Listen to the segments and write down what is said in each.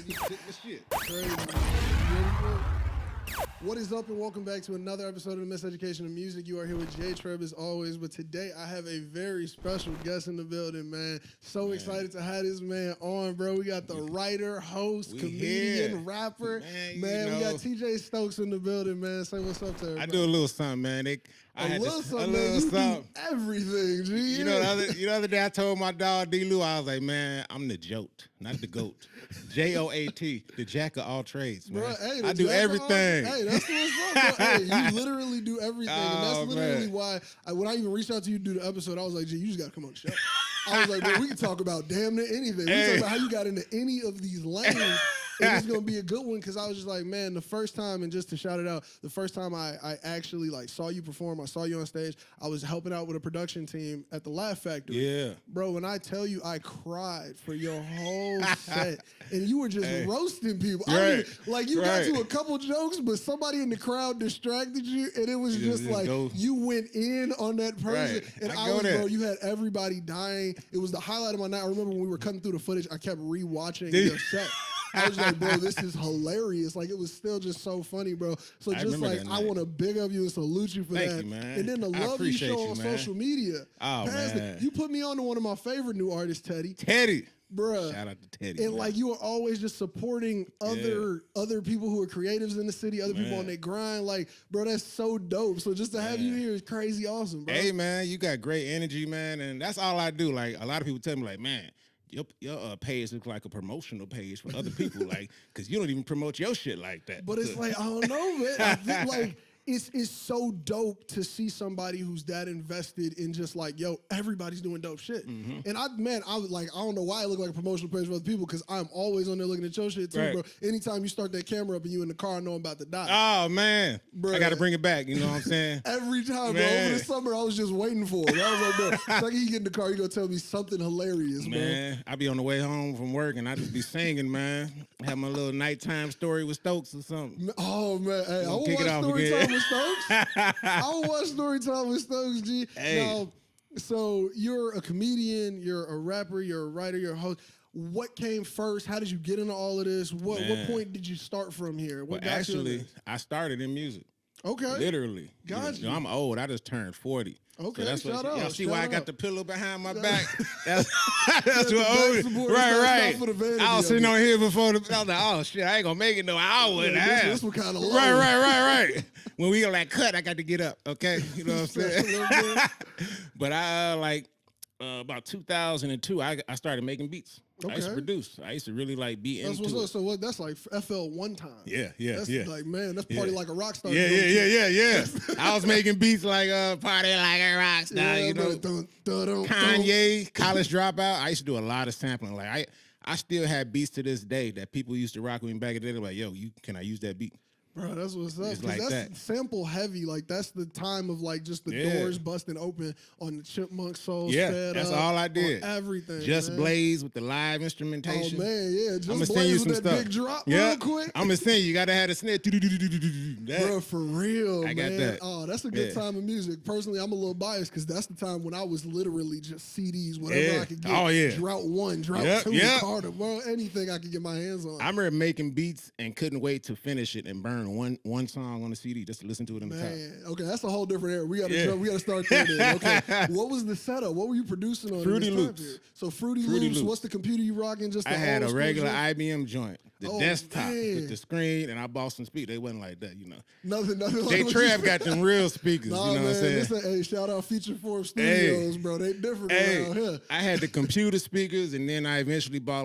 Shit. Crazy. What is up, and welcome back to another episode of the Miseducation of Music. You are here with J-Treb as always, but today I have a very special guest in the building, man. So excited to have this man on, bro. We got the writer, host, comedian, rapper. Man, we got TJ Stokes in the building, man. Say what's up to everybody. I do a little something, man. A little something. Everything, G. You know, the other day I told my dog D-Lou, I was like, man, I'm the jolt, not the goat. J-O-A-T, the jack of all trades, man. Bro, hey, I do everything. Hey, that's what's up, bro. Hey, you literally do everything. And that's literally why, when I even reached out to you to do the episode, I was like, G, you just got to come on the show. I was like, bro, we can talk about damn near anything. We can talk about how you got into any of these lanes. And it's going to be a good one because I was just like, man, the first time, and just to shout it out, the first time I actually saw you perform, I saw you on stage, I was helping out with a production team at the Laugh Factory. Yeah. Bro, when I tell you I cried for your whole set, and you were just roasting people. Right. I mean, you got to a couple jokes, but somebody in the crowd distracted you, and it was just like, you went in on that person. Right. And bro, you had everybody dying. It was the highlight of my night. I remember when we were cutting through the footage, I kept rewatching your set. I was like, bro, this is hilarious. Like, it was still just so funny, bro. So just I want to big up you and salute you for that. Thank you, man. And then the love you show on social media. Oh, man. You put me on to one of my favorite new artists, Teddy. Bruh. Shout out to Teddy. And man. You are always just supporting other people who are creatives in the city, other people on their grind. Like, bro, that's so dope. So just to have you here is crazy awesome, bro. Hey, man, you got great energy, man. And that's all I do. Like, a lot of people tell me, like, man, your page looks like a promotional page for other people, like, because you don't even promote your shit like that. But it's like, I don't know, man. I think, like, it's so dope to see somebody who's that invested in just like, yo, everybody's doing dope shit. Mm-hmm. And I don't know why I look like a promotional page for other people, because I'm always on there looking at your shit too, bro. Anytime you start that camera up and you in the car, I know I'm about to die. Oh, man. Bro, I got to bring it back, you know what I'm saying? Every time, bro. Over the summer, I was just waiting for it. I was like, bro, it's like he get in the car, you going to tell me something hilarious, man. I be on the way home from work and I just be singing, man. Have my little nighttime story with Stokes or something. Oh, man. Hey, I will watch story time with Stokes. I will watch story time with Stokes, G. Hey. Now, so you're a comedian, you're a rapper, you're a writer, you're a host. What came first? How did you get into all of this? What point did you start from here? What actually, I started in music. Okay. Literally. Gotcha. You know, I'm old. I just turned 40. Okay, so that's shout out. Y'all see why I got the pillow behind my back? That's what old. Right. I was sitting on here before I was like, oh shit, I ain't gonna make it no hour and a half. This one kind of low. Right. When we go like cut, I got to get up. Okay, you know what I'm saying? But I about 2002, I started making beats. Okay. I used to produce. I used to really be into it. So what? That's like FL one time. Yeah. That's like, man, that's party like a rock star. Yeah. I was making beats like party like a rock star. You know, Kanye, College Dropout. I used to do a lot of sampling. Like I still have beats to this day that people used to rock with me back in the day. They're like, yo, can I use that beat? Bro, that's what's up. It's like that's that. Sample heavy. Like, that's the time of just the doors busting open on the Chipmunk Soul. Yeah, that's all I did. Everything. Just Blaze with the live instrumentation. Oh man, yeah. Just I'm gonna send you some with that stuff. Big drop real quick. I'm gonna send you. You gotta have a snare. Bro, for real, I got that. Oh, that's a good time of music. Personally, I'm a little biased because that's the time when I was literally just CDs, whatever I could get. Oh yeah. Drought 1, Drought 2, Carter, bro, anything I could get my hands on. I remember making beats and couldn't wait to finish it and burn one song on the CD just to listen to it in the top. Okay, that's a whole different era. We gotta start there. Then. Okay, what was the setup? What were you producing on? Fruity Loops. So Fruity Loops. What's the computer you rocking? Just I had a regular IBM joint, the desktop with the screen, and I bought some speakers. They wasn't like that, you know. Nothing. J-Treb got them real speakers. Nah, you know what I'm saying? Hey, shout out Feature Form Studios, bro. They different around here. I had the computer speakers, and then I eventually bought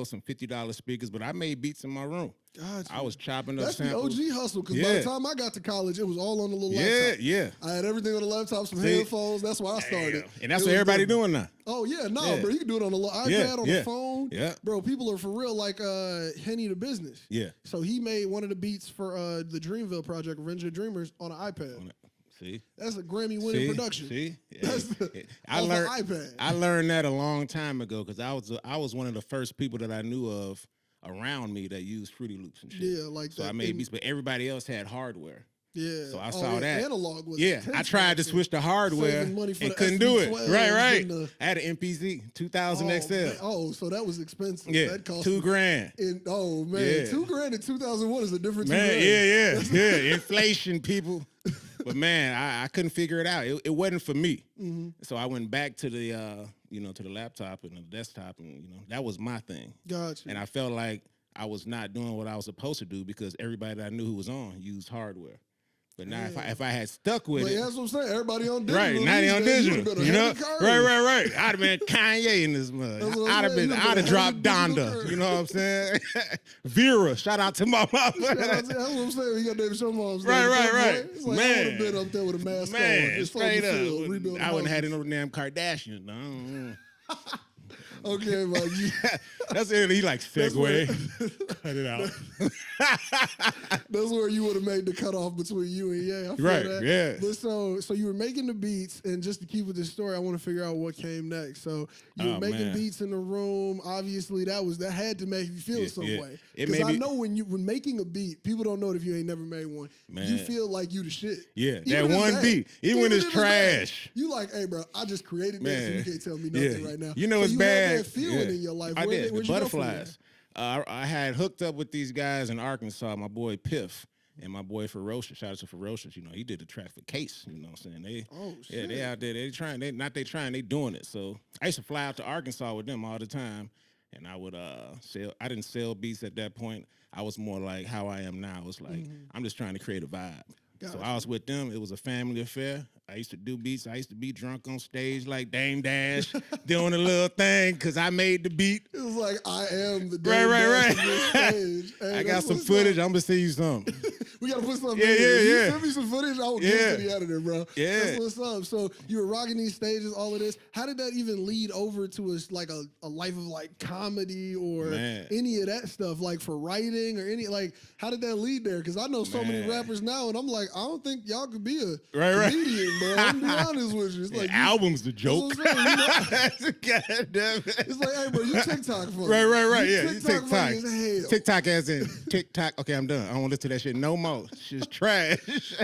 some $50 speakers. But I made beats in my room. Gotcha. I was chopping up That's samples. the OG hustle, because by the time I got to college, it was all on the little laptop. Yeah. I had everything on the laptop, some headphones. That's why I started. And that's what everybody doing now. Oh, yeah. Bro, you can do it on the little iPad, on the phone. Yeah. Bro, people are for real like Henny the Business. Yeah. So he made one of the beats for the Dreamville project, Revenge of Dreamers, on an iPad. See? That's a Grammy-winning production. See? That's I learned iPad. I learned that a long time ago because I was one of the first people that I knew of around me that used Fruity Loops and shit. Yeah, like so that. I made beats, but everybody else had hardware. Yeah. So I saw that. Analog was I tried to switch to hardware and couldn't do it. Right. I had an MPZ 2000 XL. Man. So that was expensive. Yeah, that cost $2,000. $2,000 in 2001 is a different $2,000. Man, yeah. Inflation, people. But man, I couldn't figure it out. It wasn't for me. Mm-hmm. So I went back to the to the laptop and the desktop, and that was my thing. Gotcha. And I felt like I was not doing what I was supposed to do because everybody that I knew who was on used hardware. But now, if I had stuck with it, that's what I'm saying. Everybody on digital, right? Now they on digital, right. I'd have been Kanye in this mud. I'd have dropped Donda. You know what I'm saying? Vera, shout out to my mama. That's what I'm saying. You got David Showmom's. Right. It's like, man, I would have been up there with a mask on. Straight up. I wouldn't have had no damn Kardashians. No. Okay, Mike. That's it. He like segue. Cut it out. That's where you would have made the cutoff between you and Ye. I feel that. Yeah. But so you were making the beats, and just to keep with this story, I want to figure out what came next. So you were making beats in the room. Obviously, that had to make you feel some way. Because I know when making a beat, people don't know it if you ain't never made one. Man. You feel like you the shit. Yeah, even that one beat, even when it's trash. You like, hey, bro, I just created this, and you can't tell me nothing right now. You know it's bad. That feeling in your life. I did. The butterflies. I had hooked up with these guys in Arkansas, my boy Piff and my boy Ferocious. Shout out to Ferocious. He did the track for Case. You know what I'm saying? They out there. They doing it. So I used to fly out to Arkansas with them all the time, and I would sell. I didn't sell beats at that point. I was more like how I am now. It's like I'm just trying to create a vibe. So I was with them. It was a family affair. I used to do beats. I used to be drunk on stage like Dame Dash, doing a little thing because I made the beat. It was like, I am the Dame Dash of this stage. Hey, I got some footage. I'm going to send you something. We got to put something in there. You send me some footage, I will give it to the editor, bro. Yeah. That's what's up. So you were rocking these stages, all of this. How did that even lead over to a life of like comedy or any of that stuff, like for writing or how did that lead there? Because I know so many rappers now, and I'm like, I don't think y'all could be a comedian, bro. I'm be honest with you. It's like album's the joke. God damn it. It's like, hey, bro, you TikTok for me. Right. You TikTok. TikTok as in TikTok. Okay, I'm done. I don't want to listen to that shit no more. Shit's trash.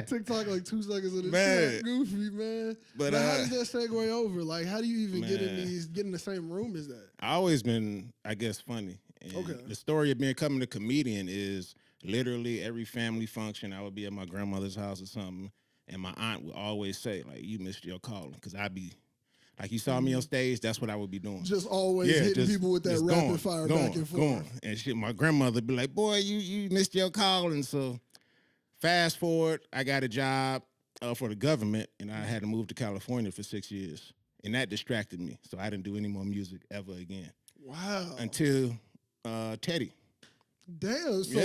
TikTok like 2 seconds of this shit. Goofy, man. But how does that segue over? Like, how do you even get in the same room as that? I always been, I guess, funny. And the story of becoming a comedian is literally every family function. I would be at my grandmother's house or something. And my aunt would always say, like, you missed your calling. Because I'd be, like, you saw me on stage, that's what I would be doing. Just always hitting people with that rapid fire back and forth. And shit, my grandmother would be like, boy, you missed your calling. So fast forward, I got a job for the government, and I had to move to California for 6 years. And that distracted me. So I didn't do any more music ever again. Wow. Until Teddy. Damn, so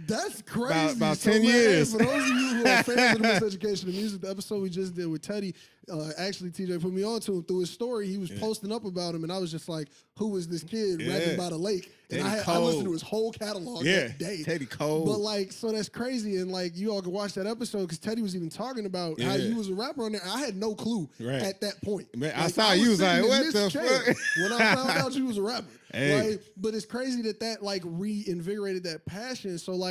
that's crazy. About 10 years. For those of you who are fans of the Miseducation of Music, the episode we just did with Teddy, actually TJ put me on to him through his story. He was posting up about him, and I was just like, who is this kid rapping by the lake? And I listened to his whole catalog that day. Teddy Cole. But so that's crazy, and you all can watch that episode because Teddy was even talking about how you was a rapper on there. I had no clue at that point. Man, I saw you was like, what the fuck? When I found out you was a rapper. Right? But it's crazy that reinvigorated that passion. So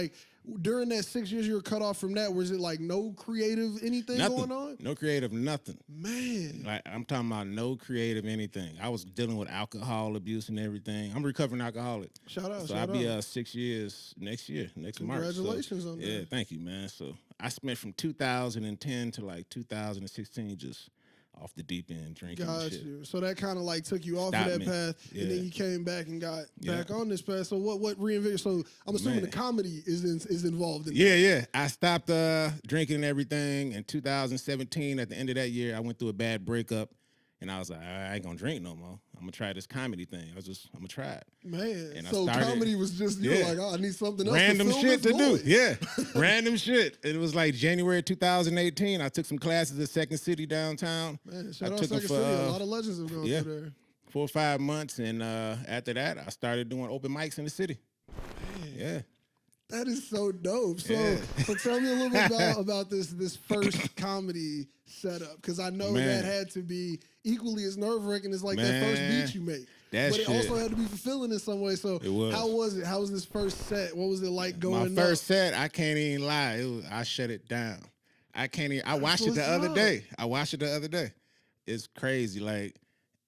during that 6 years you were cut off from that, was it no creative anything going on? No creative nothing. Man. I'm talking about no creative anything. I was dealing with alcohol abuse and everything. I'm a recovering alcoholic. Shout out. So I'll be 6 years next March. Congratulations on that. Yeah, thank you, man. So I spent from 2010 to 2016 just off the deep end drinking. Got and shit. you. So that kind of took you off of that path, and then you came back and got back on this path. So what reinvigorated? So I'm assuming the comedy is involved in that. Yeah. I stopped drinking and everything in 2017. At the end of that year, I went through a bad breakup, and I was like, I ain't gonna drink no more. I'm gonna try this comedy thing. I'm gonna try it. Man, and so comedy was just you were like, oh, I need something else. Random shit to do. Yeah, random shit. It was January 2018. I took some classes at Second City downtown. Man, shout out Second City. A lot of legends have gone through there. 4 or 5 months, and after that, I started doing open mics in the city. Man. Yeah. That is so dope. So tell me a little bit about this first comedy setup, because I know that had to be equally as nerve-wracking as that first beat you make. but it also had to be fulfilling in some way. So it was. How was it? How was this first set? What was it like going? My first set, I can't even lie. I shut it down. I can't even. I watched it the other day. It's crazy. Like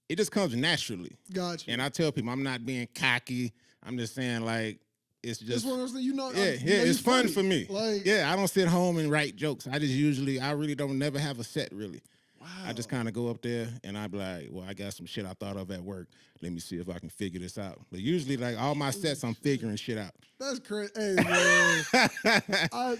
it just comes naturally. Gotcha. And I tell people I'm not being cocky. I'm just saying like it's just. It's one of those things, you know. It's fun for me. Like, I don't sit home and write jokes. I really don't never have a set really. wow. I just kind of go up there and I be like, well, I got some shit I thought of at work. Let me see if I can figure this out. But usually, like all my sets, I'm figuring shit out. That's crazy. Hey, man.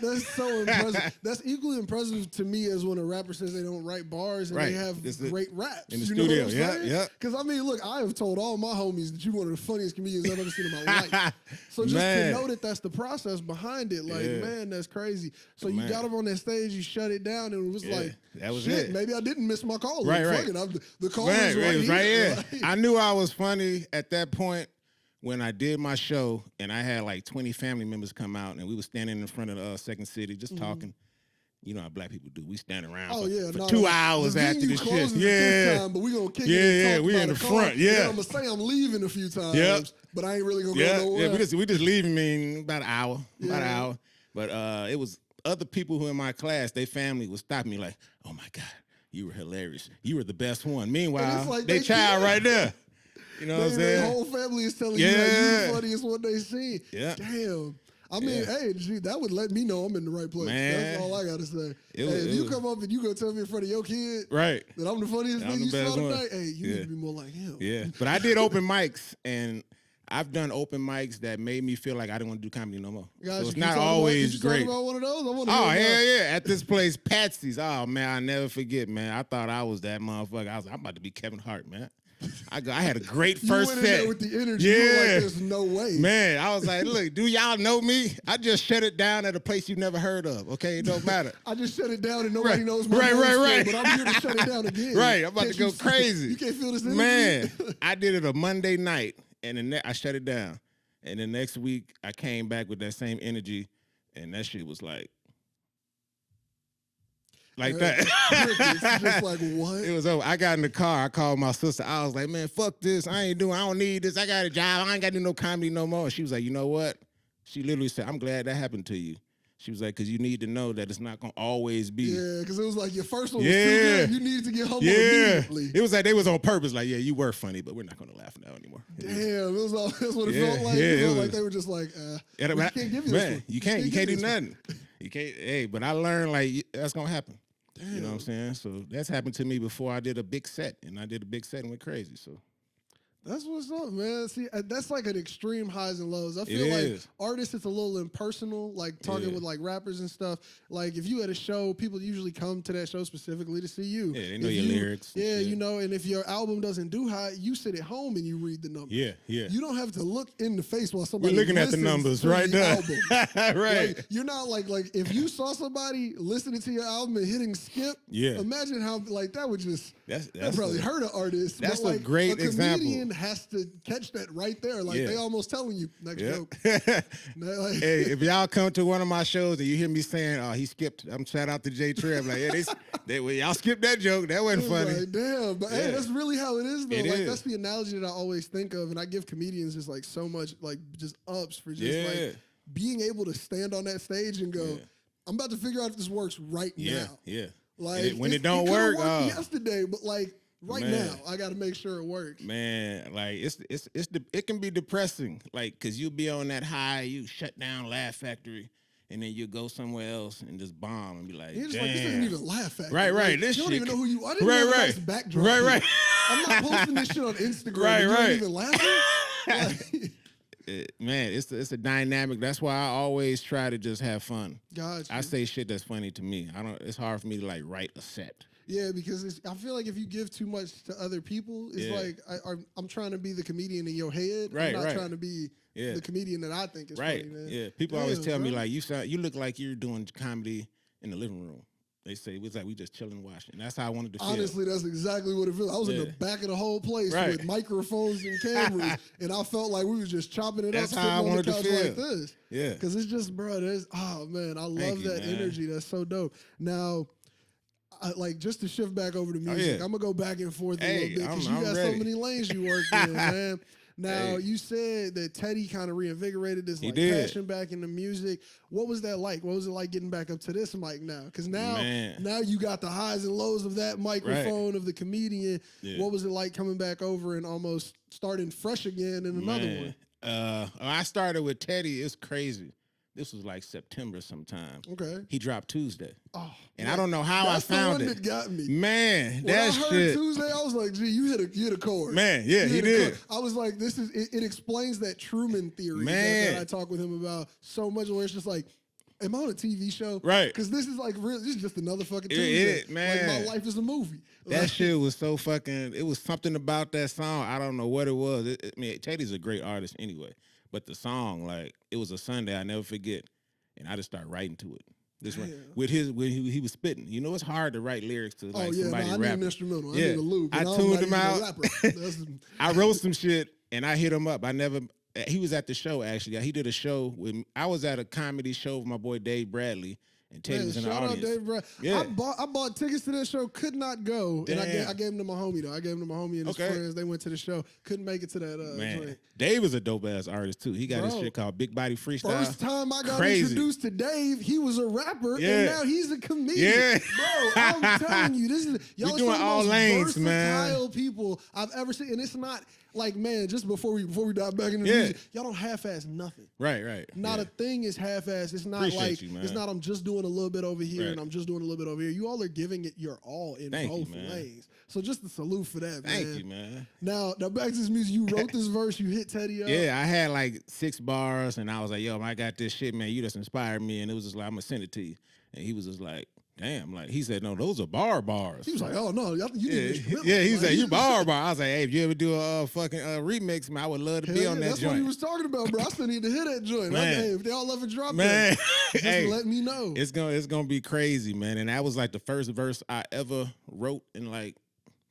That's so impressive. That's equally impressive to me as when a rapper says they don't write bars and they have great raps. In the studio, yeah. Because, I mean, look, I have told all my homies that you're one of the funniest comedians I've ever seen in my life. So just to know that that's the process behind it, like, man, that's crazy. So you got up on that stage, you shut it down, and it was like, that was shit, it. maybe I didn't miss my call. Right. The call was right here. Like, I knew I was funny at that point when I did my show, and I had like 20 family members come out, and we were standing in front of the Second City just talking. You know how black people do. We stand around for 2 hours after the shit. This time, but we gonna kick it. Yeah, we in the front. Yeah, I'm gonna say I'm leaving a few times, but I ain't really gonna go nowhere. Yeah, we just leaving about an hour. But it was other people who in my class, they family would stop me like, oh my God, you were hilarious. You were the best one. Meanwhile, like they child right there. You know what I'm saying? The whole family is telling you that you're the funniest one they see. Yeah. Damn. I mean, hey, gee, that would let me know I'm in the right place. Man. That's all I got to say. If you come up and you go tell me in front of your kid that I'm the funniest thing you saw tonight, hey, you need to be more like him. Yeah. But I did open mics, and I've done open mics that made me feel like I didn't want to do comedy no more. Gotcha. So it's not always great. Did you talk about one of those? Yeah. At this place, Patsy's. Oh, man, I'll never forget, man. I thought I was that motherfucker. I was like, I'm about to be Kevin Hart, man. I had a great first set. You went in there with the energy. You were like, there's no way. Man, I was like, look, do y'all know me? I just shut it down at a place you've never heard of, okay? It don't matter. I just shut it down and nobody knows my name, but I'm here to shut it down again. Right, I'm about to go crazy. You can't feel this energy? Man, I did it a Monday night, and then I shut it down. And the next week, I came back with that same energy, and that shit was like that. It's just like, what? It was over. I got in the car. I called my sister. I was like, man, fuck this. I don't need this. I got a job. I ain't got to do no comedy no more. She was like, you know what? She literally said, I'm glad that happened to you. She was like, because you need to know that it's not going to always be. Yeah, because it was like your first one was too good. You needed to get humble immediately. It was like they was on purpose. Like, yeah, you were funny, but we're not going to laugh now anymore. That's what it felt like. It felt like they were just like, we can't give you this one. You can't do nothing. You can't. Hey, but I learned like that's going to happen. Damn. You know what I'm saying? So that's happened to me before I did a big set, and I did a big set and went crazy. So that's what's up, man. See, that's like an extreme highs and lows. I feel like artists, it's a little impersonal, like talking with like rappers and stuff. Like if you at a show, people usually come to that show specifically to see you. Yeah, they know your lyrics. Yeah, you know, and if your album doesn't do hot, you sit at home and you read the numbers. Yeah. You don't have to look in the face while somebody We're looking at the numbers right now. Right. Like, you're not like if you saw somebody listening to your album and hitting skip, imagine how like that would just that probably hurt an artist. That's but, like, a great example. A comedian has to catch that right there. Like they almost telling you next joke. Like, hey, if y'all come to one of my shows and you hear me saying, "Oh, he skipped," I'm shout out to J-Treb. Like, y'all skipped that joke. That wasn't funny. Like, damn, but hey, that's really how it is, though. That's the analogy that I always think of, and I give comedians just like so much, like just ups for just like being able to stand on that stage and go, "I'm about to figure out if this works right now." Yeah. Like when it don't work, yesterday, but like. Right now, I got to make sure it works. Man, like it can be depressing, like because you'll be on that high, you shut down Laugh Factory, and then you go somewhere else and just bomb and be like, you're just like, this isn't even Laugh Factory. Right. Like, This you don't shit, even know who you are. I didn't know that's backdrop. Right. I'm not posting this shit on Instagram. Right. You don't even laughing. Man, it's a dynamic. That's why I always try to just have fun. Gotcha. I say shit that's funny to me. It's hard for me to like write a set. Yeah, because I feel like if you give too much to other people, it's like I'm trying to be the comedian in your head. Right, I'm not trying to be the comedian that I think is funny, man. Yeah, people always tell me like you look like you're doing comedy in the living room. They say it's like we just chilling watching. And that's how I wanted to feel. Honestly, that's exactly what it feels. I was in the back of the whole place with microphones and cameras, and I felt like we was just chopping it up, sitting on the couch like this. Yeah, because it's just, bro. Oh man, I love that energy. That's so dope. Now, like just to shift back over to music, I'm gonna go back and forth a little bit because you got so many lanes you work in, man. Now, you said that Teddy kind of reinvigorated this passion back into music. What was that like? What was it like getting back up to this mic now? Because now you got the highs and lows of that microphone of the comedian. Yeah. What was it like coming back over and almost starting fresh again in another one? I started with Teddy. It's crazy. This was like September sometime. Okay. He dropped Tuesday. Oh, and I don't know how I found it. That's the one that got me. Man, when I heard Tuesday, I was like, gee, you hit a chord. Man, yeah, he did. I was like, it explains that Truman theory that I talk with him about so much, where it's just like, am I on a TV show? Right. Because this is like real. This is just another fucking Tuesday. Man. Like my life is a movie. That shit was so fucking. It was something about that song. I don't know what it was. I mean, Teddy's a great artist anyway, but the song, like, it was a Sunday I never forget, and I just started writing to it. When he was spitting. You know, it's hard to write lyrics to like somebody rapping. I need an instrumental. I need a loop. I tuned him out. I wrote some shit and I hit him up. He was at the show actually. He did a show I was at a comedy show with my boy Dave Bradley. And Teddy was in the audience. Shout out Dave Bradley. Yeah. I bought tickets to that show, could not go. Damn. And I gave them to my homie, though. I gave them to my homie and his friends. They went to the show. Couldn't make it to that joint. Dave is a dope-ass artist, too. He got his shit called Big Body Freestyle. First time I got introduced to Dave, he was a rapper, and now he's a comedian. Yeah. Bro, I'm telling you, y'all are some of the most versatile people I've ever seen. And it's not... Like, man, just before we dive back into the music, y'all don't half-ass nothing. Right. Not a thing is half-ass. It's not it's not I'm just doing a little bit over here and I'm just doing a little bit over here. You all are giving it your all in both lanes. So just a salute for that, man. Thank you, man. Now back to this music. You wrote this verse. You hit Teddy up. Yeah, I had like 6 bars, and I was like, yo, I got this shit, man. You just inspired me. And it was just like, I'm going to send it to you. And he was just like, damn, like, he said, no, those are bars. He was like, oh, no, you need he said, you bar. I was like, hey, if you ever do a fucking remix, man, I would love to be on that that's joint. That's what he was talking about, bro. I still need to hear that joint. Man. Hey, if they all ever drop that, just let me know. It's gonna be crazy, man. And that was like the first verse I ever wrote in like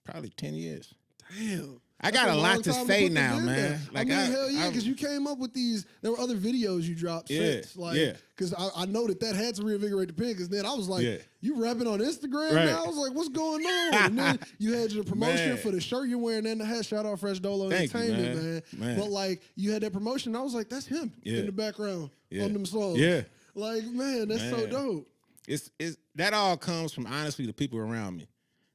probably 10 years. Damn. I got a lot to say now, man. Like, I mean, hell yeah, because you came up with these. There were other videos you dropped since. Because I know that had to reinvigorate the pen. Because then I was like, you rapping on Instagram now? I was like, what's going on? And then you had your promotion for the shirt you're wearing and the hat. Shout out Fresh Dolo Entertainment, man. But like, you had that promotion. And I was like, that's him in the background on them songs. Yeah. Like, man, that's so dope. It's that all comes from, honestly, the people around me.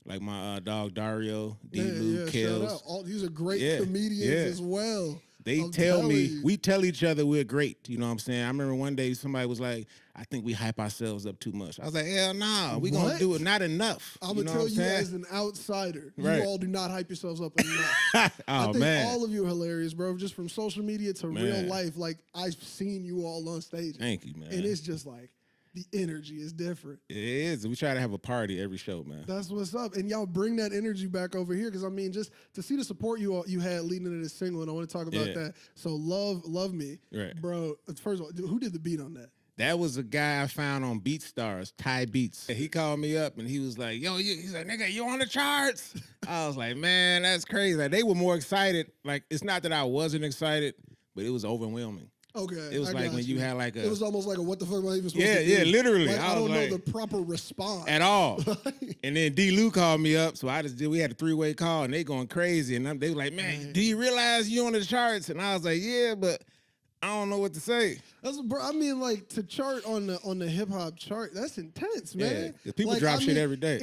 Like my dog Dario, D-Lou, Kels. These are great comedians as well. They tell me, we tell each other we're great. You know what I'm saying? I remember one day somebody was like, I think we hype ourselves up too much. I was like, hell no, we going to do it not enough. I'm going to tell you as an outsider, you all do not hype yourselves up enough. I think all of you are hilarious, bro. Just from social media to real life. Like, I've seen you all on stage. Thank you, man. And it's just like, the energy is different. It is. We try to have a party every show, man. That's what's up. And y'all bring that energy back over here because, I mean, just to see the support you had leading into this single, and I want to talk about that. So Love Me. Right. Bro, first of all, who did the beat on that? That was a guy I found on BeatStars, Ty Beats. He called me up and he was like, yo, he's like, nigga, you on the charts? I was like, man, that's crazy. Like, they were more excited. Like, it's not that I wasn't excited, but it was overwhelming. Okay. It was like when you had like a... It was almost like a what the fuck am I even supposed to do? Yeah, literally. Like, I don't know the proper response. At all. And then D-Lou called me up, so we had a 3-way call, and they going crazy. And they were like, man, do you realize you on the charts? And I was like, yeah, but I don't know what to say. Bro, I mean, like, to chart on the hip-hop chart, that's intense, man. Yeah, people drop shit every day.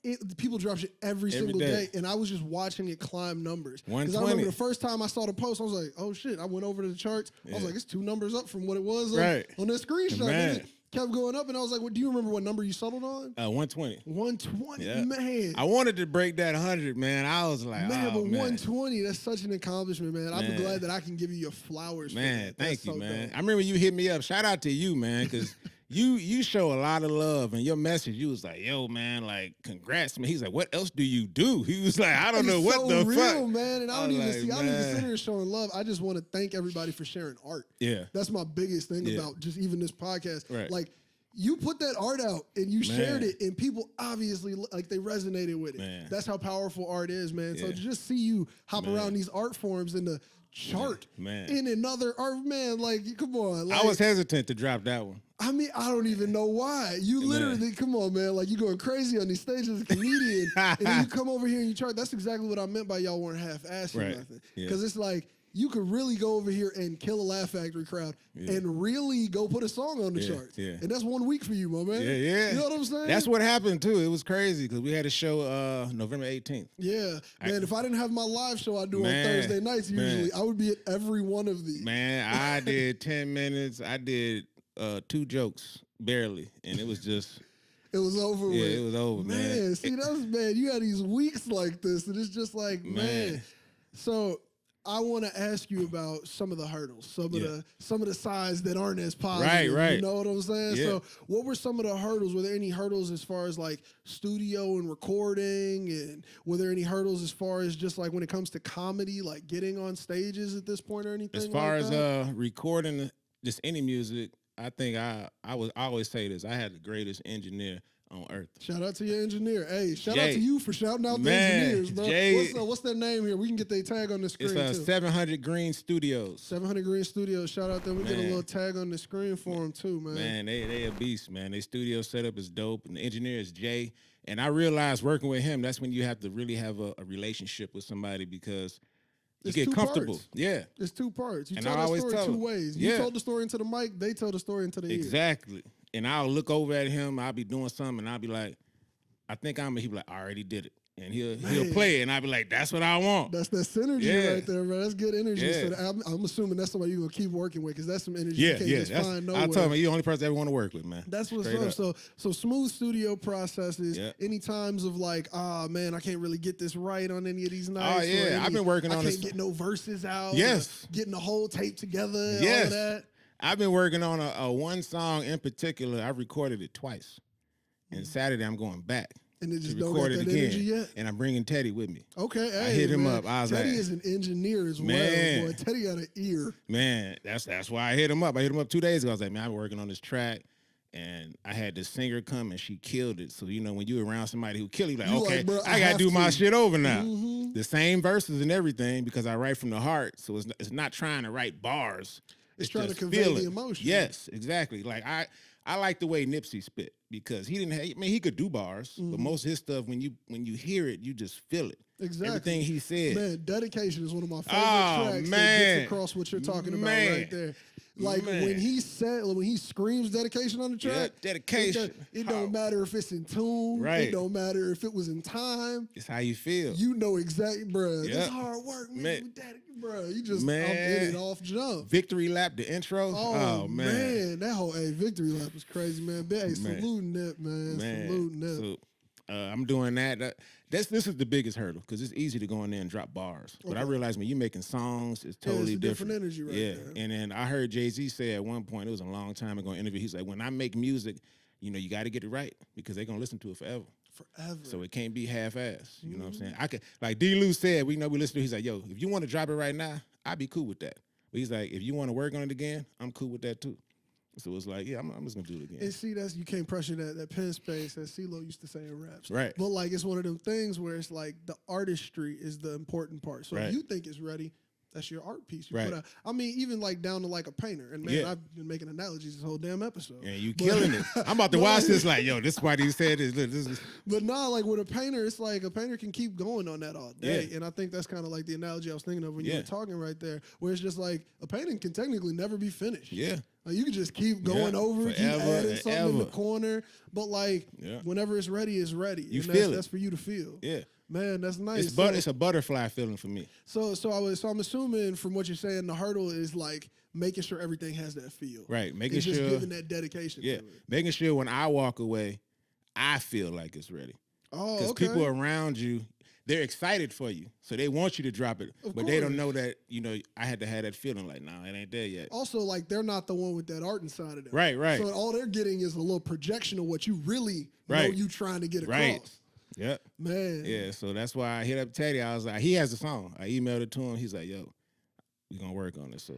And people drop shit every single day, and I was just watching it climb numbers. Because I remember the first time I saw the post, I was like, oh shit, I went over to the charts. I was like, it's 2 numbers up from what it was on that screenshot. And it kept going up, and I was like, do you remember what number you settled on? 120. 120, man. I wanted to break that 100, man. I was like, man, but 120, that's such an accomplishment, man. I'm glad that I can give you your flowers. Man, thank you, man. Dope. I remember you hit me up. Shout out to you, man, because you show a lot of love, and your message, you was like, yo, man, like, congrats, man. He's like, what else do you do? He was like, I don't know what the fuck. Man, and I don't even sit here showing love. I just want to thank everybody for sharing art. Yeah. That's my biggest thing about just even this podcast. Right. Like, you put that art out and you shared it, and people obviously, like, they resonated with it. Man. That's how powerful art is, man. So to just see you hop around these art forms and to chart man. in another, or man, like, come on. Like, I was hesitant to drop that one. I mean, I don't even know why. You literally, come on, man. Like, you going crazy on these stages as a comedian, and then you come over here and you chart. That's exactly what I meant by y'all weren't half-assing nothing. Because it's like, you could really go over here and kill a Laugh Factory crowd and really go put a song on the charts. Yeah. And that's 1 week for you, my man. Yeah. You know what I'm saying? That's what happened, too. It was crazy because we had a show November 18th. Yeah. Man, if I didn't have my live show I do on Thursday nights usually, I would be at every one of these. Man, I did 10 minutes. I did 2 jokes, barely. And it was just... It was over with. Yeah, it was over, man. See, you got these weeks like this, and it's just like, man. So... I want to ask you about some of the hurdles, some of the sides that aren't as positive. Right. You know what I'm saying? Yeah. So, what were some of the hurdles? Were there any hurdles as far as like studio and recording, and were there any hurdles as far as just like when it comes to comedy, like getting on stages at this point or anything? As far as recording just any music, I think I always say this: I had the greatest engineer on earth. Shout out to your engineer. Hey, shout out to you for shouting out the engineers, bro. What's their name here? We can get their tag on the screen. It's 700 Green Studios. 700 Green Studios. Shout out them. We get a little tag on the screen for them too, man. Man, they a beast, man. Their studio setup is dope, and the engineer is Jay. And I realized working with him, that's when you have to really have a relationship with somebody because you get comfortable. Parts. Yeah. It's 2 parts. You and tell the story 2 ways. You told the story into the mic, they tell the story into the ear. Exactly. And I'll look over at him, I'll be doing something, and I'll be like, I think he'll be like, I already did it. And he'll play it, and I'll be like, that's what I want. That's that synergy right there, bro. That's good energy. Yeah. So I'm assuming that's somebody you're going to keep working with because that's some energy you can't just find nowhere. I told him, you're the only person I ever want to work with, man. That's what's up. So smooth studio processes, any times of like, man, I can't really get this right on any of these nights. Oh, yeah. I've been working on this. I can't get no verses out. Yes. Getting the whole tape together, yes. all of that. I've been working on a one song in particular. I've recorded it twice. And Saturday, I'm going back. And it just don't got that energy yet? And I'm bringing Teddy with me. Okay, I hit him up. I was Teddy is an engineer as well, boy. Teddy got an ear. Man, that's why I hit him up. I hit him up 2 days ago. I was like, man, I'm working on this track. And I had this singer come and she killed it. So, you know, when you're around somebody who kill you, like, okay, bro, I got to do my shit over now. Mm-hmm. The same verses and everything because I write from the heart. So it's not trying to write bars. It's trying to convey the emotion. Yes, exactly. Like I like the way Nipsey spit because he could do bars, but most of his stuff, when you hear it, you just feel it. Exactly. Everything he said. Man, Dedication is one of my favorite tracks that gets across what you're talking about right there. Like when he screams dedication on the track, dedication. It don't matter if it's in tune. Right. It don't matter if it was in time. It's how you feel. You know exactly, bro. Yep. It's hard work, man. Bro, you just I'm in it off jump. Victory lap, the intro. Oh man, that whole Victory lap was crazy, man. Hey, saluting that, man. Saluting that. So, I'm doing that. This is the biggest hurdle because it's easy to go in there and drop bars. Okay. But I realized when you're making songs, it's totally it's a different energy right there. And then I heard Jay-Z say at one point, it was a long time ago in an interview, he's like, when I make music, you know, you got to get it right because they're going to listen to it forever. So it can't be half-assed. You know what I'm saying? I could, like D. Lou said, we listen to it. He's like, yo, if you want to drop it right now, I'd be cool with that. But he's like, if you want to work on it again, I'm cool with that too. So it's like, yeah, I'm just gonna do it again. And see, you can't pressure that pen space as CeeLo used to say in raps. Right. But like it's one of them things where it's like the artistry is the important part. So if you think it's ready, that's your art piece. You put out. I mean, even like down to like a painter. And man, I've been making analogies this whole damn episode. Yeah, you killing it. I'm about to watch this like, yo, this is why you said this. This is. But nah, like with a painter, it's like a painter can keep going on that all day. And I think that's kind of like the analogy I was thinking of when you were talking right there, where it's just like a painting can technically never be finished. Yeah. Like you can just keep going over, keep adding something in the corner. But like whenever it's ready, it's ready. You feel it. That's for you to feel. Yeah. Man, that's nice. It's a butterfly feeling for me. So I'm assuming from what you're saying, the hurdle is like making sure everything has that feel. Right. Making sure. Just giving that dedication to it. Making sure when I walk away, I feel like it's ready. Oh, okay. Because people around you, they're excited for you. So they want you to drop it. But they don't know that, you know, I had to have that feeling like, nah, it ain't there yet. Also, like, they're not the one with that art inside of them. Right. So all they're getting is a little projection of what you really know you trying to get across. Right. Yep. Man. Yeah, so that's why I hit up Teddy. I was like, he has a song. I emailed it to him. He's like, yo, we gonna work on it. So,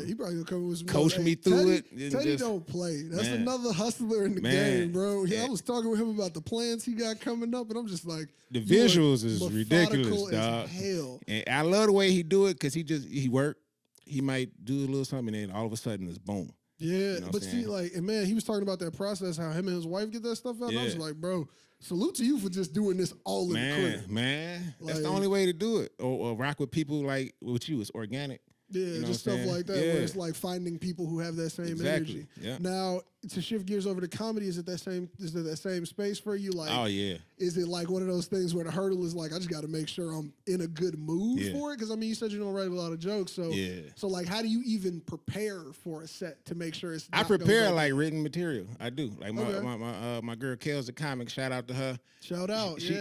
he probably gonna come with some coach me through it. Teddy don't play. That's another hustler in the game, bro. I was talking with him about the plans he got coming up, and I'm just like, the visuals is ridiculous, dog. Hell. And I love the way he do it because he work. He might do a little something, and then all of a sudden it's boom. Yeah, you know but see, like, and man, he was talking about that process, how him and his wife get that stuff out. Yeah. I was like, bro, salute to you for just doing this all in the crib. Man, like, that's the only way to do it. Or rock with people like with you. It's organic. Yeah, you know just stuff like that, where it's like finding people who have that same energy. Yeah. Now, to shift gears over to comedy, is it that same space for you? Like, oh yeah. Is it like one of those things where the hurdle is like, I just got to make sure I'm in a good mood for it? Because I mean, you said you don't write a lot of jokes, so So like, how do you even prepare for a set to make sure it's? I prepare like written material. I do. Like my girl Kel's a comic. Shout out to her. Shout out. She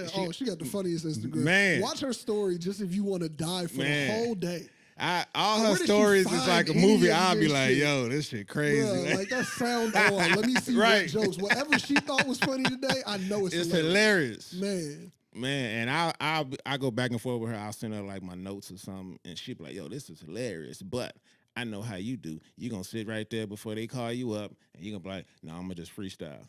got the funniest Instagram. Man, watch her story just if you want to die for the whole day. All her stories is like a movie. I'll be like, yo, this shit crazy. Bruh, like that sound on. Let me see what jokes. Whatever she thought was funny today, I know it's hilarious. Man, and I go back and forth with her. I'll send her like my notes or something, and she'll be like, yo, this is hilarious. But I know how you do. You're going to sit right there before they call you up, and you're going to be like, no, I'm going to just freestyle.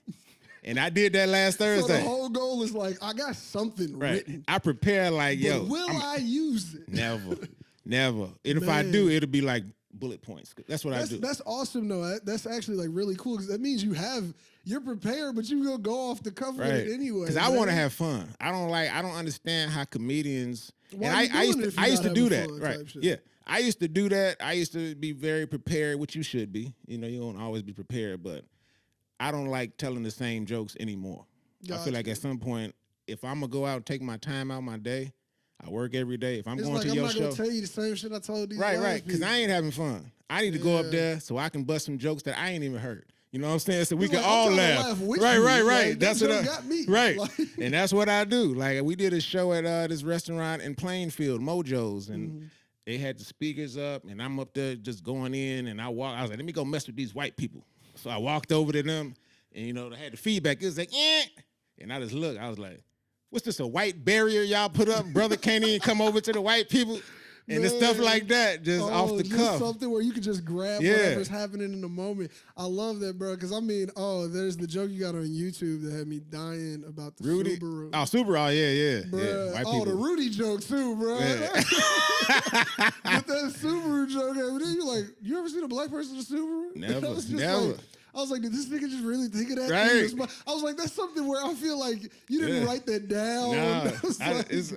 And I did that last Thursday. So the whole goal is like, I got something written. I prepare like, yo. Will I use it? Never. And if I do, it'll be like bullet points. That's what I do. That's awesome, though. That's actually like really cool because that means you're prepared, but you're gonna go off the cuff with it anyway. Because I want to have fun. I don't understand how comedians. I used to do that. Right. Yeah. I used to do that. I used to be very prepared, which you should be. You know, you don't always be prepared, but I don't like telling the same jokes anymore. Gotcha. I feel like at some point, if I'm gonna go out and take my time out my day, I work every day. If I'm going to your show, I'm not gonna tell you the same shit I told these. Right, because I ain't having fun. I need to go up there so I can bust some jokes that I ain't even heard. You know what I'm saying? So we can all laugh. Right. Like, that's what got me. Right, and that's what I do. Like we did a show at this restaurant in Plainfield, Mojo's, and they had the speakers up, and I'm up there just going in, and I was like, let me go mess with these white people. So I walked over to them, and you know they had the feedback. It was like, and I just looked. I was like, what's this, a white barrier y'all put up? Brother can't even come over to the white people. And the stuff like that, just off the cuff. Something where you can just grab whatever's happening in the moment. I love that, bro, because I mean, there's the joke you got on YouTube that had me dying about the Rudy? Subaru. Oh, Subaru, yeah. Bruh. White people. The Rudy joke too, bro. Yeah. With that Subaru joke, you're like, you ever seen a black person in a Subaru? Never. Like, I was like, did this nigga just really think of that? Right. I was like, that's something where I feel like you didn't write that down. No,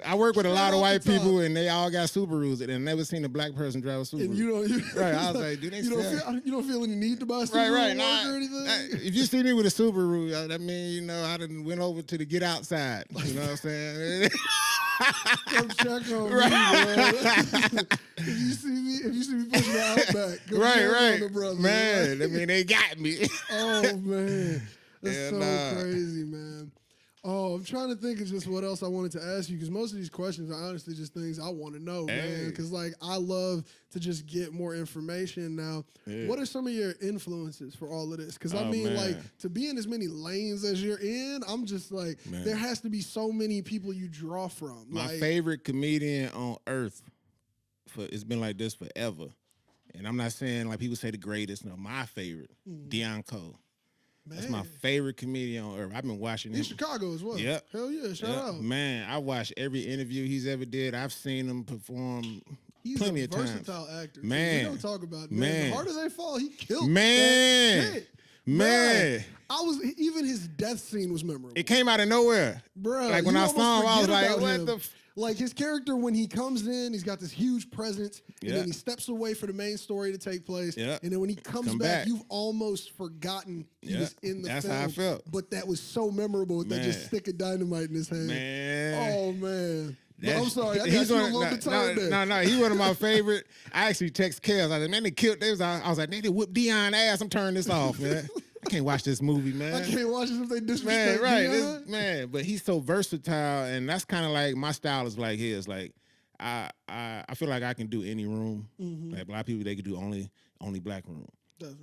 I work with a lot of white people, and they all got Subarus, and I've never seen a black person drive a Subaru. And right. I was like, do they you don't feel any need to buy a Subaru or anything? If you see me with a Subaru, that means, you know, I done went over to the get outside. You know what I'm saying? Come check on me, bro. If you see me pushing the Outback, go check on the brother. Man, I mean, they got me. Oh, man. That's crazy, man. Oh, I'm trying to think of just what else I wanted to ask you, because most of these questions are honestly just things I want to know, man. Because, like, I love to just get more information. Now, what are some of your influences for all of this? Because, I mean, like, to be in as many lanes as you're in, I'm just like, there has to be so many people you draw from. My favorite comedian on earth, it's been like this forever. And I'm not saying, like, people say the greatest. No, my favorite, Deion Cole. Man. That's my favorite comedian on earth. I've been watching him. In Chicago as well. Yep. Hell yeah, shout out. Man, I watched every interview he's ever did. I've seen him perform plenty of times. He's a versatile actor. Man. We don't talk about it. Man. The harder they fall, he killed that shit. Man. Even his death scene was memorable. It came out of nowhere. Bro, like when I saw him, I was like, what the like his character, when he comes in, he's got this huge presence, and then he steps away for the main story to take place. And then when he comes back, you've almost forgotten he was in the film. That's how I felt. But that was so memorable with that just stick of dynamite in his hand. Man. Oh, man. I'm sorry, I got you a little bit tired there. No, he's one of my favorite. I actually text Kels. I was like, man, they killed. I was like, they whooped Deion ass. I'm turning this off, man. I can't watch this movie, man. I can't watch this if they disrespect Deion. But he's so versatile, and that's kind of like my style is like his. Like I feel like I can do any room. Like a lot of people, they can do only black room,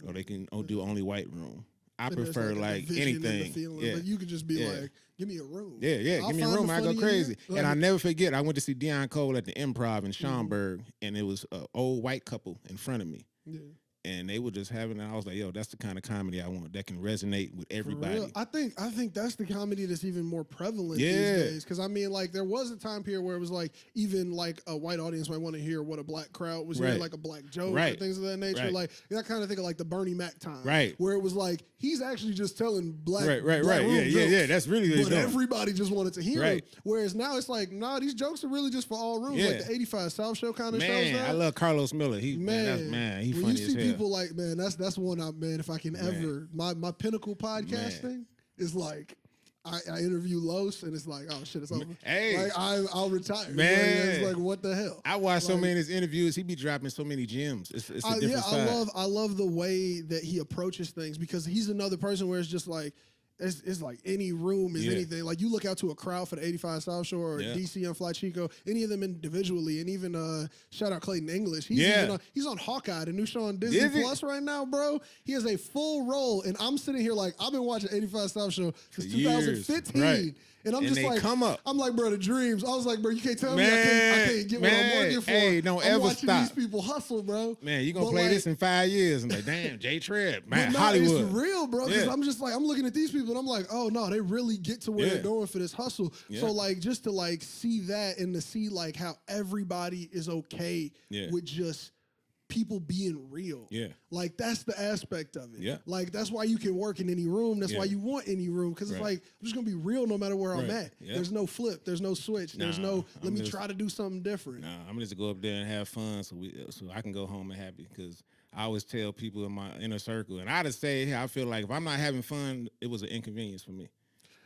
or they can do only white room. I prefer like anything. Yeah. But you could just be like, give me a room. Yeah, give me a room. I go crazy. And I never forget, I went to see Deion Cole at the Improv in Schaumburg, and it was an old white couple in front of me. Yeah. And they were just having it. I was like, yo, that's the kind of comedy I want that can resonate with everybody. I think that's the comedy that's even more prevalent these days. Because I mean, like, there was a time period where it was like, even like a white audience might want to hear what a black crowd was hearing, like a black joke or things of that nature. Like that kind of thing of like the Bernie Mac time. Where it was like, he's actually just telling black black jokes, yeah. That's really what but everybody just wanted to hear it. Whereas now it's like, nah, these jokes are really just for all rooms. Like the 85 South Show kind of shows. Man, I love Carlos Miller. He funny as hell. People like, man, that's one if I can ever, my pinnacle podcasting is like, I interview Los and it's like, oh shit, it's over. Hey, like I'll retire. Man, it's like, what the hell? I watch so many of his interviews. He be dropping so many gems. It's a different side. I love the way that he approaches things, because he's another person where it's just like, it's like any room is anything. Like you look out to a crowd for the 85 South Shore or DC and Fly Chico, any of them individually, and even shout out Clayton English. He's on Hawkeye, the new show on Disney Plus right now, bro. He has a full role, and I'm sitting here like, I've been watching 85 South Show since 2015. Right. And I'm just like, I'm like, bro, the dreams. I was like, bro, you can't tell me I can't get what I'm working for. Hey, don't I'm ever watching stop. These people hustle, bro. Man, you gonna play this in 5 years and like, damn, J-Treb, man, Hollywood. It's real, bro. Because I'm just like, I'm looking at these people and I'm like, oh no, they really get to where they're going for this hustle. So like, just to like see that and to see like how everybody is okay with just people being real. Yeah. Like that's the aspect of it. Yeah. Like that's why you can work in any room. That's why you want any room. Because it's like, I'm just gonna be real no matter where I'm at. Yeah. There's no flip, there's no switch, there's no let me try to do something different. Nah, I'm just go up there and have fun so I can go home and happy. Because I always tell people in my inner circle, and I just say, I feel like if I'm not having fun, it was an inconvenience for me.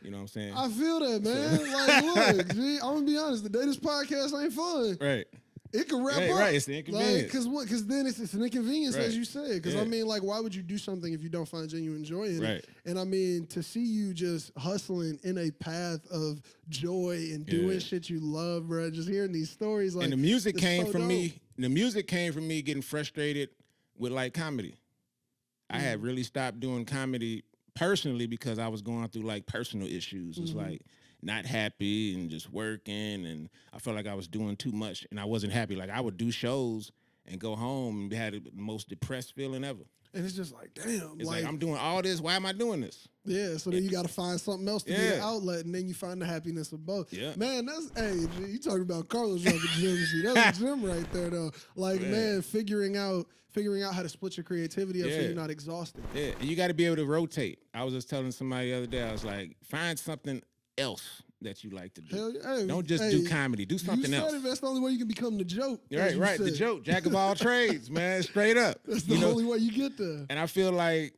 You know what I'm saying? I feel that, man. Like, look, G, I'm gonna be honest, the day this podcast ain't fun. Right. It can wrap up. Right, it's the inconvenience. Because then it's an inconvenience, as you said. Because, I mean, like, why would you do something if you don't find genuine joy in it? And, I mean, to see you just hustling in a path of joy and doing shit you love, bro, just hearing these stories. Like, and the music came from me. The music came from me getting frustrated with, like, comedy. I had really stopped doing comedy personally because I was going through, like, personal issues. It's like, not happy and just working, and I felt like I was doing too much and I wasn't happy. Like I would do shows and go home and had the most depressed feeling ever. And it's just like, damn. It's like I'm doing all this. Why am I doing this? Yeah, so then you got to find something else to be an outlet, and then you find the happiness of both. Yeah. Man, that's, hey, you talking about Carlos dropping gems. That's a gem right there, though. Like, man, figuring out how to split your creativity up so you're not exhausted. Yeah, and you got to be able to rotate. I was just telling somebody the other day, I was like, find something else that you like to do. Don't just do comedy. Do something else. That's the only way you can become the joke. Right. The joke. Jack of all trades, man. Straight up. That's the only way you get there. And I feel like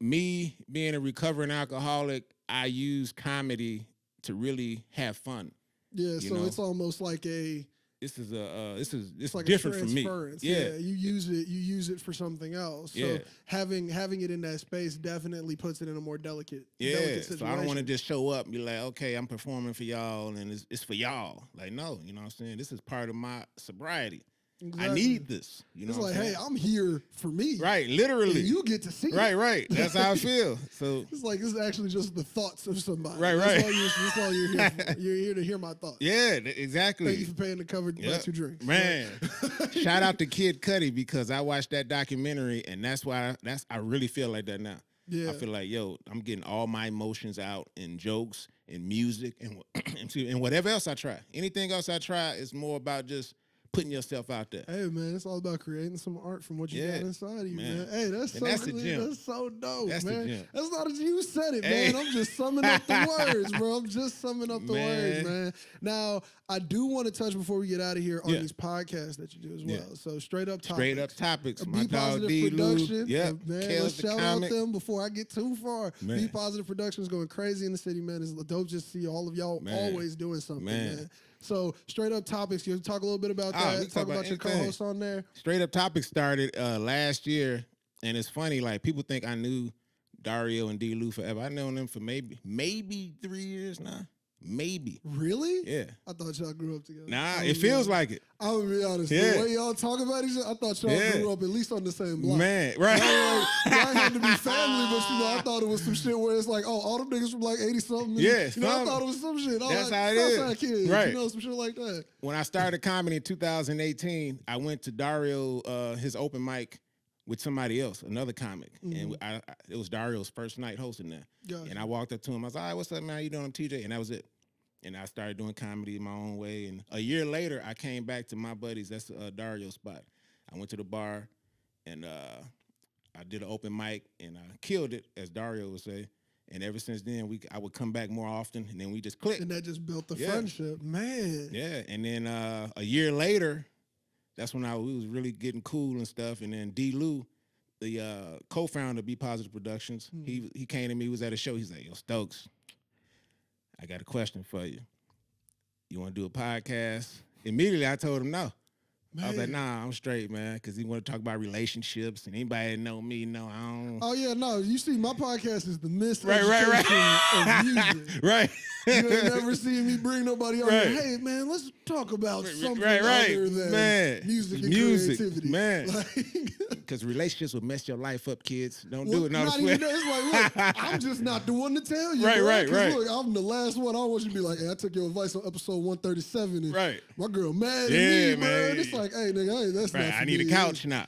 me being a recovering alcoholic, I use comedy to really have fun. Yeah, so it's almost like a... This is like different from me. Yeah, you use it for something else. So having it in that space definitely puts it in a more delicate situation. So I don't want to just show up and be like, okay, I'm performing for y'all and it's for y'all. Like, no, you know what I'm saying? This is part of my sobriety. Exactly. I need this. You know, it's like, hey, I'm here for me. Right, literally. And you get to see it. Right. That's how I feel. So it's like this is actually just the thoughts of somebody. Right. That's all you're here for. You're here to hear my thoughts. Yeah, exactly. Thank you for paying to cover my 2 drinks. Man, shout out to Kid Cudi because I watched that documentary and that's why I really feel like that now. Yeah. I feel like, yo, I'm getting all my emotions out in jokes and music and whatever else I try. Anything else I try is more about just putting yourself out there. Hey, man, it's all about creating some art from what you got inside of you, man. Hey, that's so good. That's so dope, man. The gem. That's not you said it, man. I'm just summing up the words, bro. I'm just summing up the words, man. Now, I do want to touch before we get out of here on these podcasts that you do as well. So, Straight Up Topics. Straight Up Topics. My dog D. Production. Yeah, man. Let's shout out them before I get too far. Be Positive Productions going crazy in the city, man. It's dope just to see all of y'all always doing something, man. So, Straight Up Topics, you talk a little bit about that? Talk about your co-host on there? Straight Up Topics started last year, and it's funny, like, people think I knew Dario and D. Lou forever. I've known them for maybe 3 years now. Maybe. Really? Yeah. I thought y'all grew up together. Nah, it feels like it. I'm gonna be honest. Yeah. The way y'all talk about each other, I thought y'all grew up at least on the same block. Man, right. Y'all had to be family, but I thought it was some shit where it's like, oh, all them niggas from like 80 something. Yeah, I thought it was some shit. That's like, how it is. Kids, right. Some shit like that. When I started comedy in 2018, I went to Dario his open mic with somebody else, another comic, and it was Dario's first night hosting that. Gotcha. And I walked up to him. I was like, "All right, what's up, man? How you doing? I'm TJ," and that was it. And I started doing comedy my own way. And a year later, I came back to my buddies. That's Dario's spot. I went to the bar, and I did an open mic, and I killed it, as Dario would say. And ever since then, I would come back more often, and then we just clicked. And that just built the friendship, man. Yeah, and then a year later, that's when we was really getting cool and stuff. And then D. Lou, the co-founder of Be Positive Productions, he came to me. He was at a show. He's like, "Yo, Stokes, I got a question for you. You want to do a podcast?" Immediately, I told him no. Man. I was like, "Nah, I'm straight, man," because he wanted to talk about relationships, and anybody that know me, I don't. Oh yeah, no. You see, my podcast is the Miseducation of music. Right. You ain't never seen me bring nobody on. Right. Hey, man, let's talk about something other than music and creativity, man. Because relationships will mess your life up, kids. Don't do it. Not even that. It's like, look, I'm just not the one to tell you. Right. Look, I'm the last one. I don't want you to be like, "Hey, I took your advice on episode 137, and my girl mad at me, man." It's like, "Hey, nigga, hey, that's not for I need me, a couch now."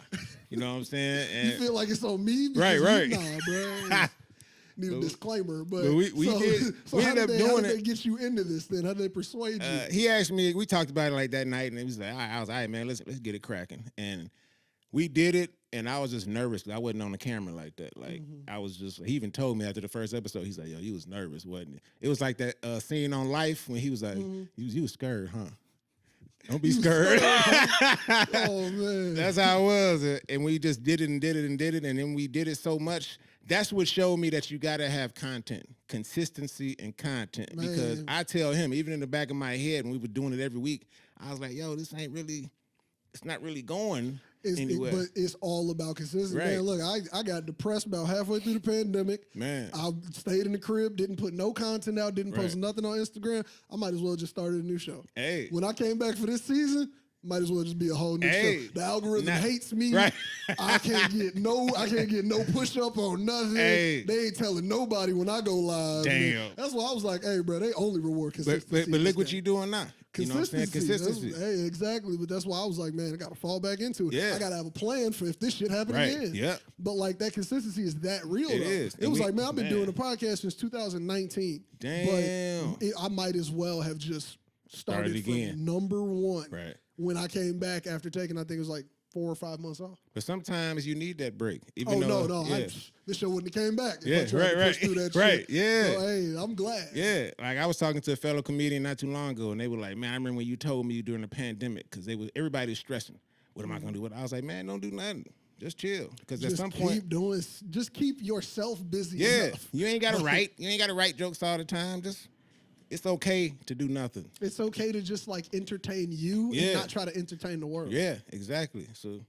You know what I'm saying? And you feel like it's on me? Right. Nah, bro. Need a disclaimer, but we ended up doing it. How did they get you into this then? How did they persuade you? He asked me, we talked about it like that night, and he was like, I was like, "All right, man, let's get it cracking." And we did it, and I was just nervous because I wasn't on the camera like that. Like, I was just, he even told me after the first episode, he's like, "Yo, you was nervous, wasn't it?" It was like that scene on Life when he was like, you was scared, huh? Don't be scared. Oh, man. That's how it was. And we just did it, and then we did it so much. That's what showed me that you got to have content, consistency and content. Man. Because I tell him, even in the back of my head, when we were doing it every week, I was like, "Yo, it's not really going anywhere." But it's all about consistency. Right. Man, look, I got depressed about halfway through the pandemic. Man. I stayed in the crib, didn't put no content out, didn't post nothing on Instagram. I might as well just started a new show. Hey. When I came back for this season, might as well just be a whole new show. The algorithm hates me. Right. I can't get no push up on nothing. Hey. They ain't telling nobody when I go live. Damn. Man. That's why I was like, "Hey, bro, they only reward consistency." But look what you doing now. You know what I'm saying? Consistency. Hey, exactly. But that's why I was like, man, I got to fall back into it. Yeah. I got to have a plan for if this shit happen again. Yeah. But like that consistency is that real. It is. It was like, man, I've been doing a podcast since 2019. Damn. But I might as well have just started again. from number one. Right. When I came back after taking, I think it was like 4 or 5 months off. But sometimes you need that break. No. This show wouldn't have came back. If Yeah, I tried to push through that shit. Yeah. So, hey, I'm glad. Yeah, like I was talking to a fellow comedian not too long ago, and they were like, "Man, I remember when you told me during the pandemic, because everybody was stressing. What am I gonna do? I was like, man, don't do nothing. Just chill. Because at some point, just keep yourself busy. Yeah, enough. you ain't gotta write. You ain't gotta write jokes all the time. It's okay to do nothing. It's okay to just like entertain you and not try to entertain the world. Yeah, exactly. So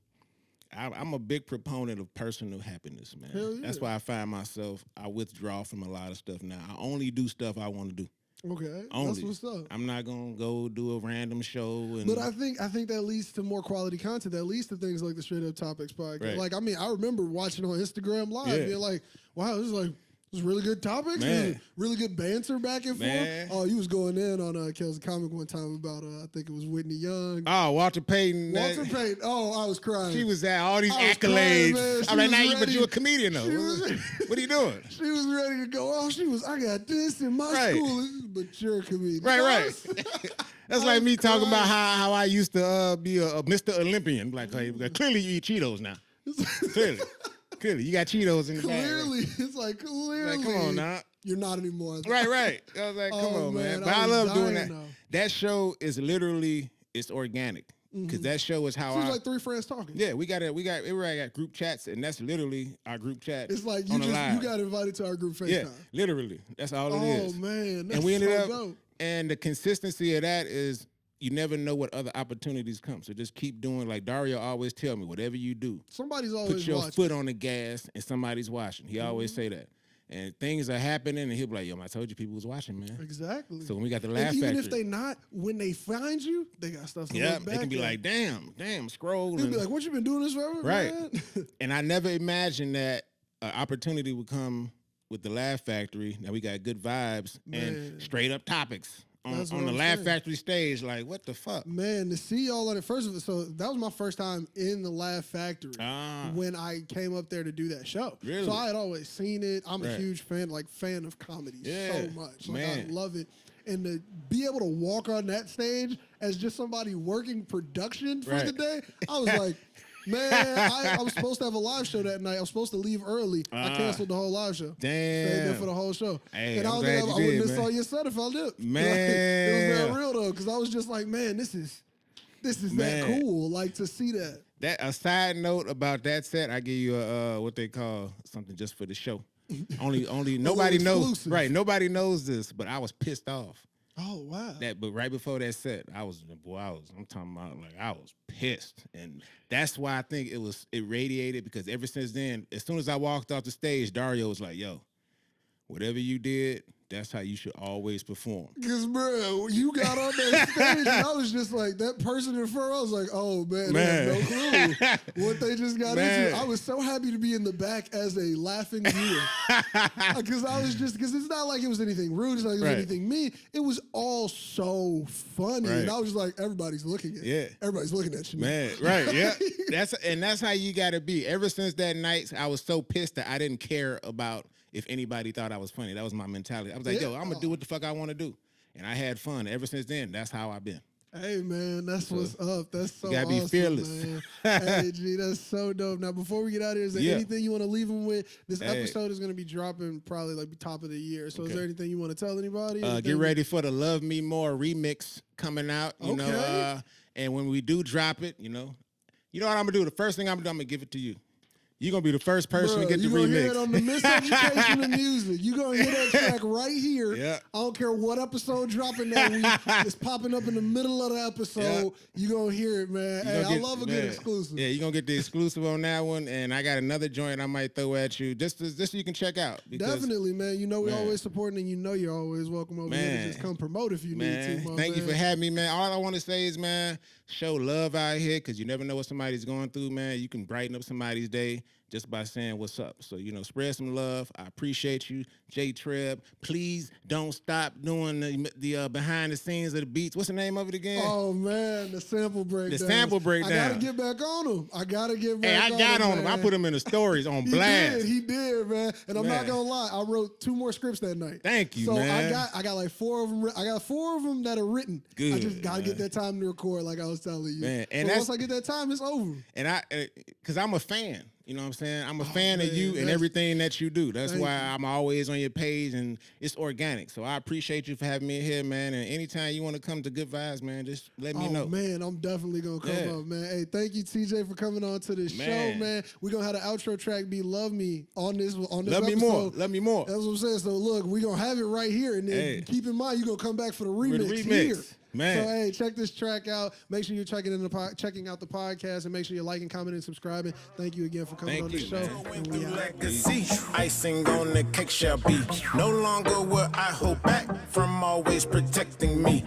I'm a big proponent of personal happiness, man. Hell yeah. That's why I find myself, I withdraw from a lot of stuff now. I only do stuff I want to do. Okay, only. That's what's up. I'm not gonna go do a random show. But I think that leads to more quality content. That leads to things like the Straight Up Topics podcast. Right. Like, I mean, I remember watching on Instagram Live, being like, "Wow, this is really good topics, man. Really good banter back and man. forth." Oh, you was going in on Kel's comic one time about I think it was Whitney Young. Oh, Walter Payton. Walter Payton. Oh, I was crying. She was at all these accolades. I'm like, now, but you a comedian though. What are you doing? She was ready to go. Oh, I got this in my school, but you're a comedian. Right. That's like me talking about how I used to be a Mr. Olympian. Like, clearly you eat Cheetos now. Clearly, you got Cheetos in the bag. It's like, clearly. Like, come on now. You're not anymore. Right. I was like, come on, man. But I love doing that. That show is literally, it's organic. Because that show is how Seems like three friends talking. Yeah, we got group chats, and that's literally our group chat. It's like you got invited to our group FaceTime. Yeah, literally. That's all it is. Oh, man. That's and we ended so up, dope. And the consistency of that is, you never know what other opportunities come. So just keep doing, like Dario always tell me, whatever you do, somebody's always put your watching. foot on the gas and somebody's watching. He always say that. and things are happening, and he'll be like, yo, I told you people was watching, man. Exactly. So when we got the Laugh Factory. Even if they not, when they find you, they got stuff to look back they can be like, damn, scroll. They'll be like, what you been doing this forever, right. man? And I never imagined that an opportunity would come with the Laugh Factory. Now we got good vibes and straight up topics. On the Laugh Factory stage, like, what the fuck? Man, to see y'all on it, first of all, so that was my first time in the Laugh Factory when I came up there to do that show. Really? So I had always seen it. I'm a huge fan of comedy so much. Like, I love it. And to be able to walk on that stage as just somebody working production for the day, I was like, man, I was supposed to have a live show that night. I was supposed to leave early. I canceled the whole live show. Damn. Stayed there for the whole show. Hey, and I wouldn't have saw your set if I did. Man. Like, it was that real, though, because I was just like, man, this is that cool, like, to see that. A side note about that set, I give you what they call something just for the show. Only nobody knows. Right, nobody knows this, but I was pissed off. Oh wow! But right before that set, I'm talking about, like, I was pissed, and that's why I think it radiated, because ever since then, as soon as I walked off the stage, Dario was like, "Yo, whatever you did, that's how you should always perform." Because, bro, you got on that stage, and I was just like, that person in front, I was like, oh, man. They have no clue what they just got into. I was so happy to be in the back as a laughing viewer. Because it's not like it was anything rude, it's not like it was anything mean. It was all so funny. And I was just like, everybody's looking at you. Everybody's looking at you. Man, right, yeah. That's how you got to be. Ever since that night, I was so pissed that I didn't care about if anybody thought I was funny. That was my mentality. I was like, yo, I'm going to do what the fuck I want to do. And I had fun. Ever since then, that's how I've been. Hey, man, that's what's up. That's so awesome, you gotta be fearless. Man. Hey, G, that's so dope. Now, before we get out of here, is there anything you want to leave them with? This episode is going to be dropping probably like top of the year. So is there anything you want to tell anybody? Get ready for the Love Me More remix coming out. You know, and when we do drop it, you know what I'm going to do? The first thing I'm going to give it to you. You're going to be the first person to get the remix. You're going to hear it on the Miseducation of Music. You're going to hear that track right here. Yeah. I don't care what episode dropping that week. It's popping up in the middle of the episode. You're going to hear it, man. Hey, I love a good exclusive. Yeah, you're going to get the exclusive on that one. And I got another joint I might throw at you just so you can check out. Definitely, man. You know we're always supporting, and you know you're always welcome over here to just come promote if you need to, Thank you for having me, man. All I want to say is, man, show love out here, because you never know what somebody's going through, man. You can brighten up somebody's day just by saying what's up. So, spread some love. I appreciate you. J-Treb, please don't stop doing the behind the scenes of the beats. What's the name of it again? Oh, man, the sample breakdown. The sample breakdown. I got to get back on him. I got on him. I put him in the stories on blast. He did, man. And I'm not going to lie. I wrote 2 more scripts that night. Thank you, man. So I got like 4 of them. I got 4 of them that are written. Good, I just got to get that time to record, like I was telling you. Man. And once I get that time, it's over. And because I'm a fan. You know what I'm saying? I'm a fan of you and everything that you do. That's why I'm always on your page, and it's organic. So I appreciate you for having me here, man. And anytime you want to come to Good Vibes, man, just let me know. Oh, man, I'm definitely going to come up, man. Hey, thank you, TJ, for coming on to this show, man. We're going to have the outro track be Love Me on this Love episode. Me More. Love Me More. That's what I'm saying. So, look, we're going to have it right here. And then keep in mind, you're going to come back for the remix here. Man. So, hey, check this track out. Make sure you're checking out the podcast, and make sure you're liking, commenting, and subscribing. Thank you again for coming on the show. And we out. Icing on the cake shall be no longer will I hold back from always protecting me.